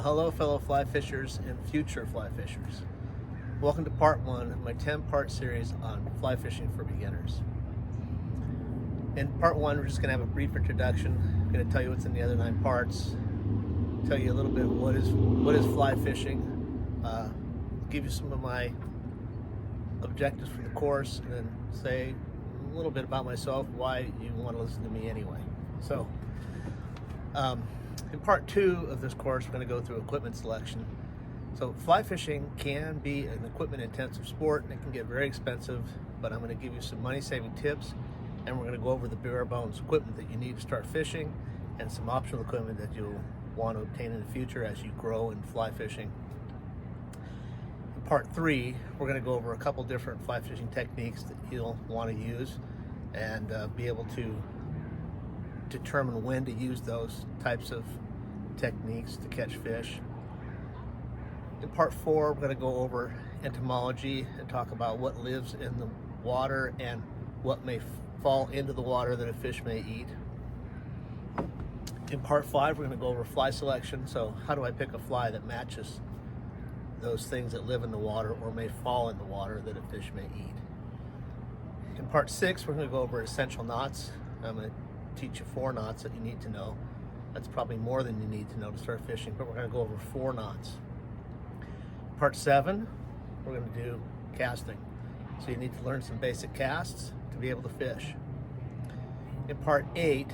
Hello fellow fly fishers and future fly fishers. Welcome to part one of my 10-part series on fly fishing for beginners. In part one, we're just going to have a brief introduction. I'm going to tell you what's in the other 9 parts, tell you a little bit what is fly fishing, give you some of my objectives for the course, and then say a little bit about myself, why you want to listen to me anyway. So, in part 2 of this course, we're going to go through equipment selection. So fly fishing can be an equipment intensive sport and it can get very expensive, but I'm going to give you some money saving tips, and we're going to go over the bare bones equipment that you need to start fishing and some optional equipment that you'll want to obtain in the future as you grow in fly fishing. In part 3, we're going to go over a couple different fly fishing techniques that you'll want to use and be able to determine when to use those types of techniques to catch fish. In part 4, we're going to go over entomology and talk about what lives in the water and what may fall into the water that a fish may eat. In part 5, we're going to go over fly selection. So how do I pick a fly that matches those things that live in the water or may fall in the water that a fish may eat? In part 6, we're going to go over essential knots. I'm going to teach you 4 knots that you need to know. That's probably more than you need to know to start fishing, but we're going to go over 4 knots. Part 7, we're going to do casting. So you need to learn some basic casts to be able to fish. In part 8,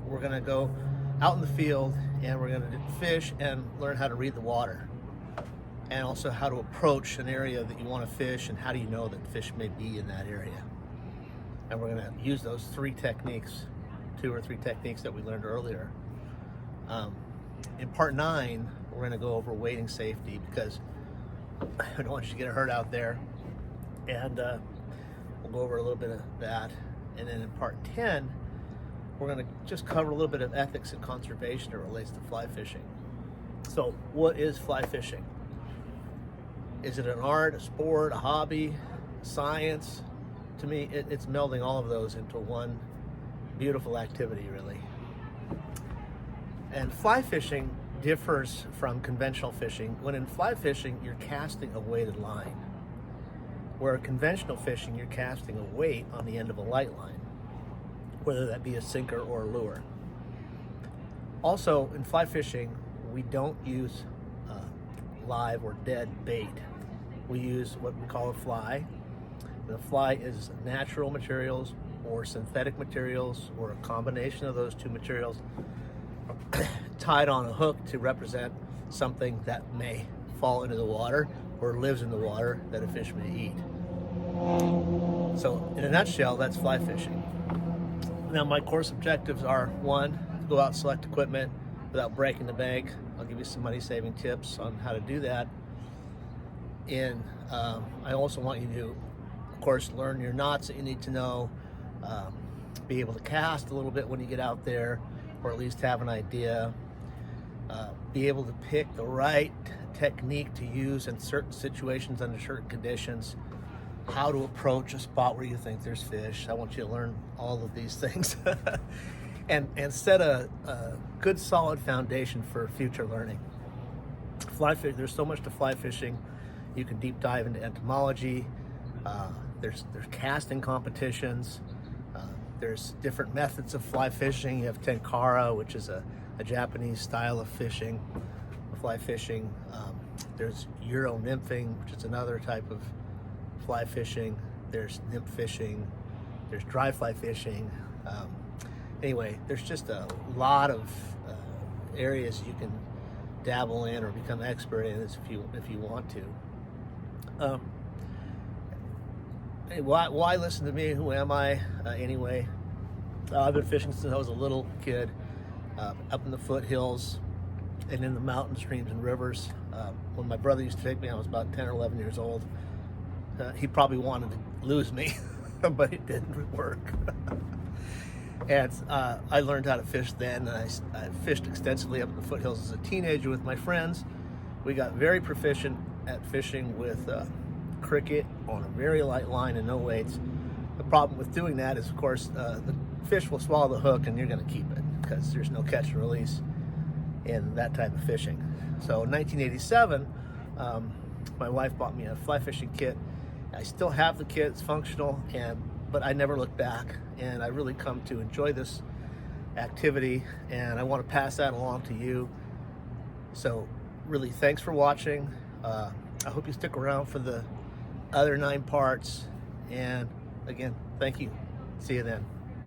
we're going to go out in the field and we're going to fish and learn how to read the water, and also how to approach an area that you want to fish and how do you know that fish may be in that area. And we're going to use those 3 techniques, 2 or 3 techniques that we learned earlier. In part 9, we're going to go over wading safety, because I don't want you to get hurt out there, and we'll go over a little bit of that. And then in part 10, we're going to just cover a little bit of ethics and conservation that relates to fly fishing. So what is fly fishing? Is it an art, a sport, a hobby, science? To me, it's melding all of those into one beautiful activity, really. And fly fishing differs from conventional fishing. When in fly fishing, you're casting a weighted line, where conventional fishing, you're casting a weight on the end of a light line, whether that be a sinker or a lure. Also, in fly fishing, we don't use live or dead bait. We use what we call a fly. The fly is natural materials or synthetic materials or a combination of those 2 materials tied on a hook to represent something that may fall into the water or lives in the water that a fish may eat. So in a nutshell, that's fly fishing. Now my course objectives are: 1, go out and select equipment without breaking the bank. I'll give you some money saving tips on how to do that. And I also want you to, of course, learn your knots that you need to know, be able to cast a little bit when you get out there, or at least have an idea, be able to pick the right technique to use in certain situations under certain conditions, how to approach a spot where you think there's fish. I want you to learn all of these things and set a good solid foundation for future learning. Fly fish, there's so much to fly fishing. You can deep dive into entomology. There's casting competitions. There's different methods of fly fishing. You have tenkara, which is a Japanese style of fishing, fly fishing. There's Euro nymphing, which is another type of fly fishing. There's nymph fishing. There's dry fly fishing. Anyway, there's just a lot of areas you can dabble in or become expert in if you want to. Hey, why listen to me? Who am I anyway? I've been fishing since I was a little kid, up in the foothills and in the mountain streams and rivers. When my brother used to take me, I was about 10 or 11 years old. He probably wanted to lose me, but it didn't work. And I learned how to fish then, and I fished extensively up in the foothills as a teenager with my friends. We got very proficient at fishing with cricket on a very light line and no weights. The problem with doing that is, of course, the fish will swallow the hook and you're going to keep it because there's no catch and release. in that type of fishing. So in 1987, my wife bought me a fly fishing kit. I still have the kit, it's functional, but I never looked back, and I really come to enjoy this activity, and I want to pass that along to you. So really, thanks for watching. I hope you stick around for the other 9 parts, and again, thank you. See you then.